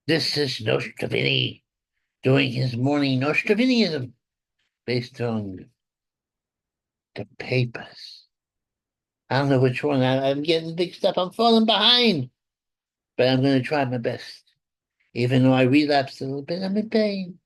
This is Nostravinnie doing his morning Nostravinism based on the papers. I don't know which one. I'm getting mixed up. I'm falling behind, but I'm going to try my best. Even though I relapsed a little bit, I'm in pain.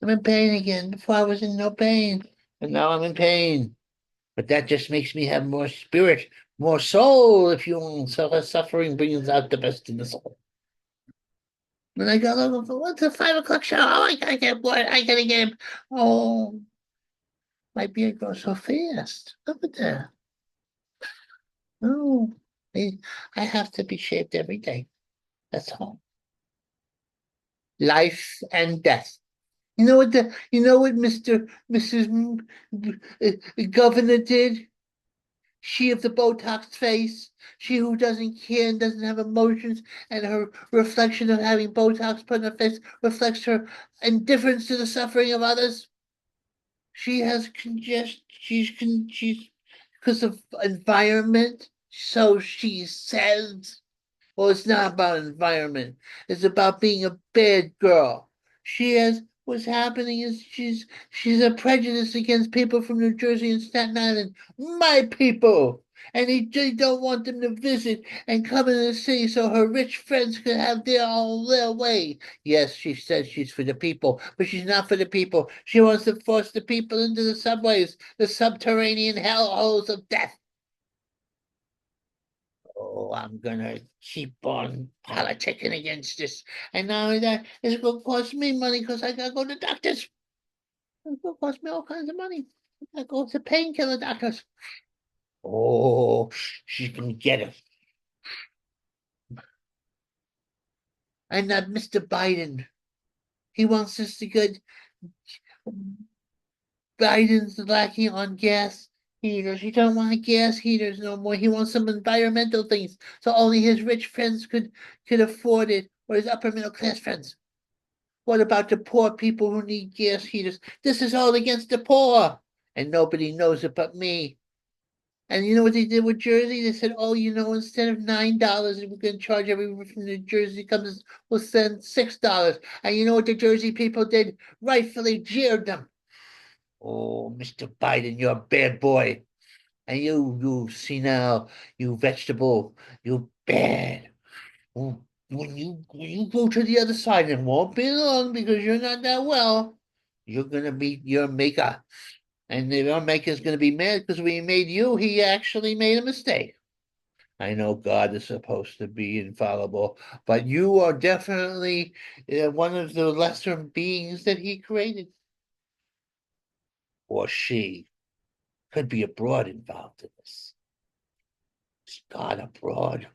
I'm in pain again. Before I was in no pain, and now I'm in pain. But that just makes me have more spirit, more soul, if you want. So suffering brings out the best in the soul. And I go looking for what's the 5 o'clock show? Oh, I gotta get bored. I gotta get him. Oh, my beard grows so fast. Look at that. Oh, I, I have to be shaved every day. That's all. Life and death. You know what Mrs. Governor did? She of the Botox face, she who doesn't care and doesn't have emotions, and her reflection of having Botox put in her face reflects her indifference to the suffering of others. She has congestion. She's because of environment. So she says. Well, it's not about environment. It's about being a bad girl. She has what's happening is she's a prejudice against people from New Jersey and Staten Island, my people. And he don't want them to visit and come in the city so her rich friends can have their way. Yes, she says she's for the people, but she's not for the people. She wants to force the people into the subways, the subterranean hellholes of death. Oh, I'm gonna keep on politicking against this. And not only that, it's gonna cost me money because I gotta go to doctors. It's gonna cost me all kinds of money. I gotta go to painkiller doctors. Oh, she can get it. And that Mr. Biden, he wants us to get Biden's lacking on gas heaters. He don't want gas heaters no more. He wants some environmental things so only his rich friends could afford it, or his upper middle class friends. What about the poor people who need gas heaters? This is all against the poor. And nobody knows it but me. And you know what they did with Jersey? They said, oh, instead of $9, we're going to charge everyone from New Jersey comes, we'll send $6. And you know what the Jersey people did? Rightfully jeered them. Oh, Mr. Biden, you're a bad boy. And you senile, you vegetable, you bad. When you go to the other side, it won't be long because you're not that well. You're gonna meet your maker, and your maker's gonna be mad because when he made you, he actually made a mistake. I know God is supposed to be infallible, but you are definitely one of the lesser beings that He created, or she could be abroad involved in this. Is God abroad?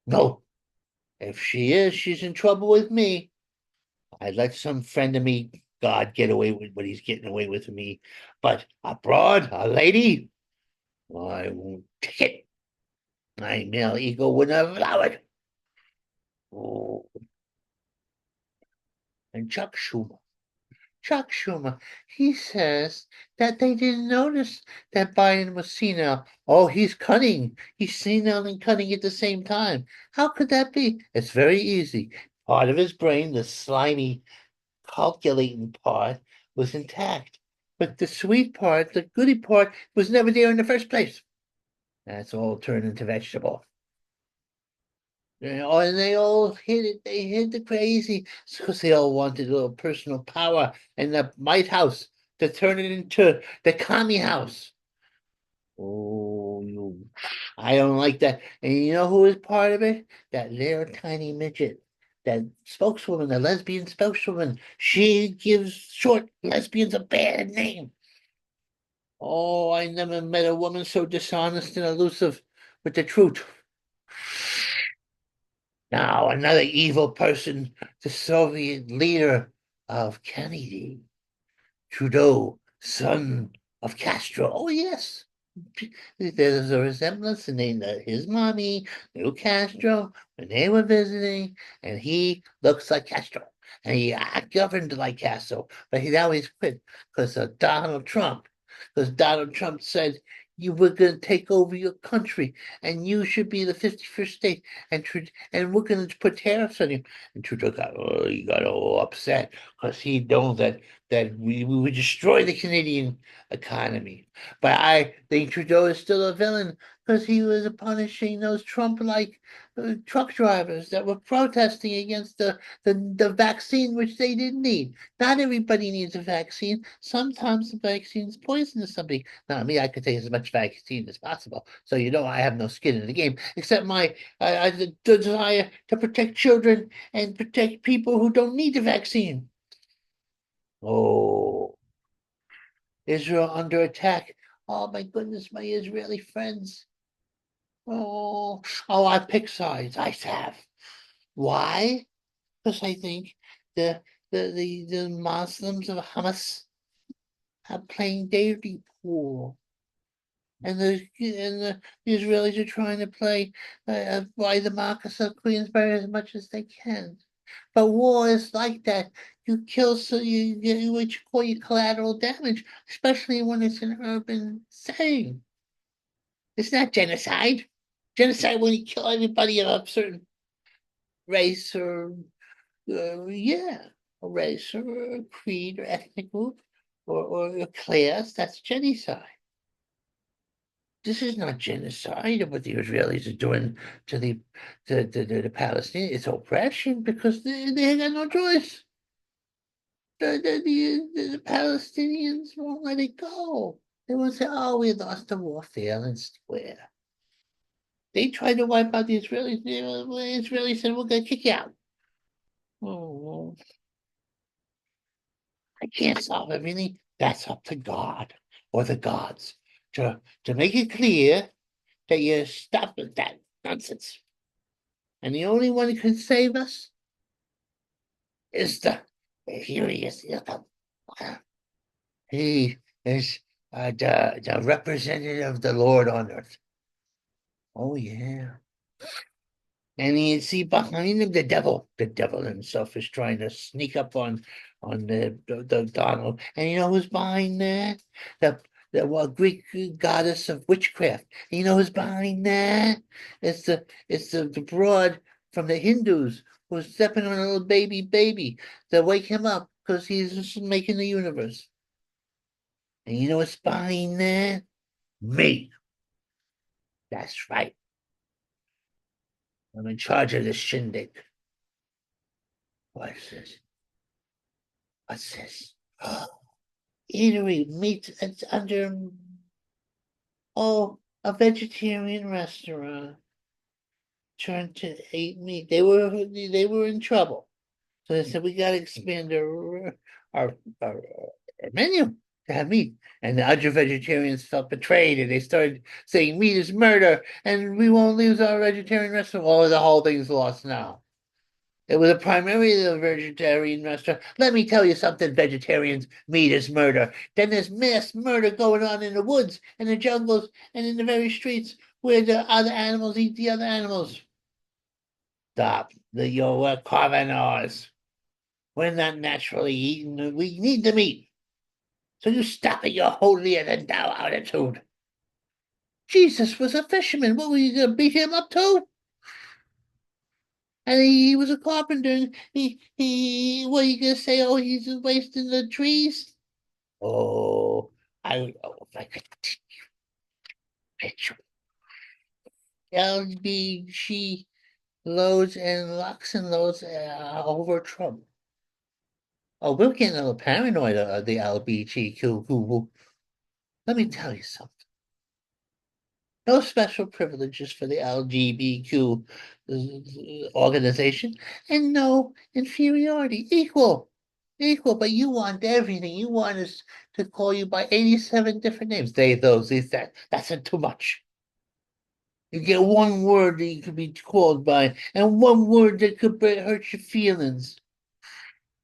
No. If she is, she's in trouble with me. I let some friend of me, God, get away with what he's getting away with me. But abroad, a lady, I won't take it. My male ego wouldn't allow it. Oh, and Chuck Schumer, he says that they didn't notice that Biden was senile. Oh, he's cunning. He's senile and cunning at the same time. How could that be? It's very easy. Part of his brain, the slimy calculating part was intact. But the sweet part, the goody part, was never there in the first place. That's all turned into vegetable. And they all hid it. They hid the crazy because they all wanted a little personal power in the White House to turn it into the commie house. Oh, I don't like that. And you know who is part of it? That little tiny midget, that spokeswoman, the lesbian spokeswoman. She gives short lesbians a bad name. Oh, I never met a woman so dishonest and elusive with the truth. Now, another evil person, the Soviet leader of Kennedy, Trudeau, son of Castro. Oh, yes. There's a resemblance in his mommy knew Castro when they were visiting, and he looks like Castro. And he governed like Castro, but he always quit because of Donald Trump. Because Donald Trump said, you were going to take over your country, and you should be the 51st state, and we're going to put tariffs on you. And Trudeau he got all upset because he knows that we would destroy the Canadian economy. But I think Trudeau is still a villain because he was punishing those Trump-like truck drivers that were protesting against the vaccine, which they didn't need. Not everybody needs a vaccine. Sometimes the vaccine is poisonous to somebody. Now, me, I could take as much vaccine as possible. So I have no skin in the game, except my the desire to protect children and protect people who don't need the vaccine. Oh, Israel under attack. Oh my goodness, my Israeli friends. I pick sides. I have. Why? Because I think the the Muslims of Hamas are playing dirty pool. And the Israelis are trying to play by the markets of Queensbury as much as they can. But war is like that. You kill so you get what you call your collateral damage, especially when it's an urban setting. It's not genocide. Genocide when you kill everybody of a certain race or yeah, a race or a creed or ethnic group or a class. That's genocide. This is not genocide of what the Israelis are doing to the Palestinians. It's oppression because they got no choice. The Palestinians won't let it go. They won't say, "Oh, we lost the war fair and square." They tried to wipe out the Israelis. The Israelis said, "We're going to kick you out." Oh, I can't solve everything. That's up to God or the gods to make it clear that you stop with that nonsense. And the only one who can save us is here he is. He is the representative of the Lord on earth. Oh, yeah. And you see behind him the devil himself is trying to sneak up on the Donald. And you know who's behind that? The Greek goddess of witchcraft. And you know who's behind that? It's the broad from the Hindus who's stepping on a little baby to wake him up because he's just making the universe. And you know what's behind that? Me. That's right. I'm in charge of this shindig. What's this? What's this? Eatery meat. It's under a vegetarian restaurant turned to eat meat. They were in trouble, so they said we got to expand our, our menu to have meat. And the other vegetarians felt betrayed, and they started saying meat is murder, and we won't lose our vegetarian restaurant. Oh, the whole thing's lost now. It was a primarily a vegetarian restaurant. Let me tell you something, vegetarians, meat is murder. Then there's mass murder going on in the woods, and the jungles, and in the very streets where the other animals eat the other animals. Stop. Your carnivores. We're not naturally eating. We need the meat. So you stop at your holier than thou attitude. Jesus was a fisherman. What were you going to beat him up to? And he was a carpenter. And what are you gonna say? Oh, he's wasting the trees. Oh, if I could teach you. LBG loads and locks and loads over Trump. Oh, we're getting a little paranoid of the LBGQ. Let me tell you something. No special privileges for the LGBTQ organization, and no inferiority. Equal, but you want everything. You want us to call you by 87 different names. They, those, these, that. That's too much. You get one word that you could be called by, and one word that could hurt your feelings.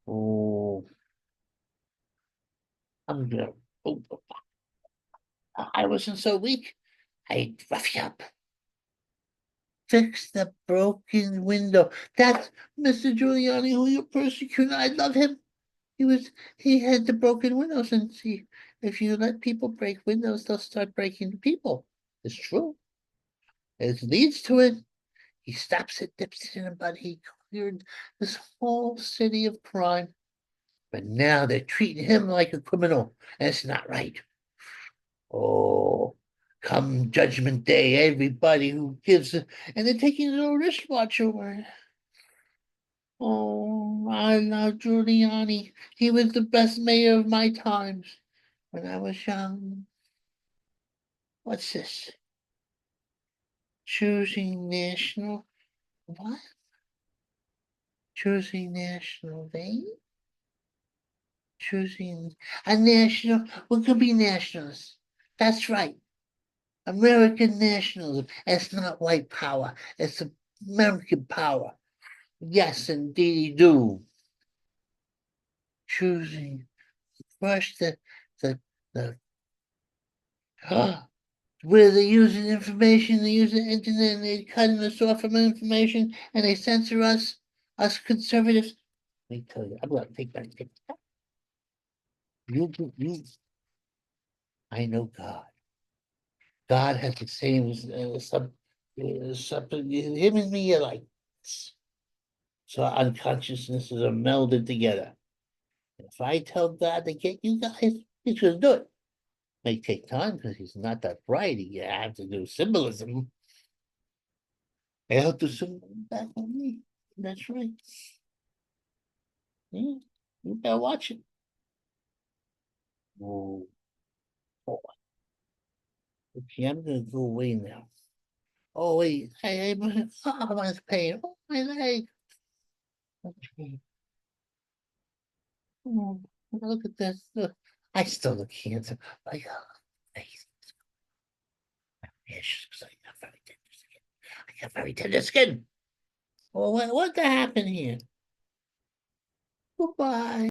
Oh, I'm gonna. Oh, I wasn't so weak. I'd rough you up. Fix the broken window. That's Mr. Giuliani, who you're persecuting. I love him. He had the broken windows, and if you let people break windows, they'll start breaking the people. It's true. It leads to it. He stops it, dips it in a butt. He cleared this whole city of crime. But now they're treating him like a criminal, and it's not right. Oh, come Judgment Day, everybody who gives it, and they're taking a little wristwatch away. Oh, I love Giuliani. He was the best mayor of my times when I was young. What's this? Choosing national. What? Choosing national day? Choosing a national. What could be nationalists? That's right. American nationalism. It's not white power. It's American power. Yes, indeed, do. Choosing first the the where they're using information, they use the internet, and they're cutting us off from information, and they censor us conservatives. Let me tell you, I'm gonna take that. You. I know God. God has the same something. Him and me are like this. So our unconsciousnesses are melded together. If I tell God to get you guys, he's gonna do it. May take time because he's not that bright. You have to do symbolism. I have to symbolism back on me. That's right. Yeah, you better watch it. Oh, oh, okay, I'm gonna go away now. Oh wait, hey, oh, my pain. Oh, my leg. Okay. Oh, look at this. Look, I still look handsome. Like, face. Yes, because I got very tender skin. I got very tender skin. Well, what happened here? Goodbye.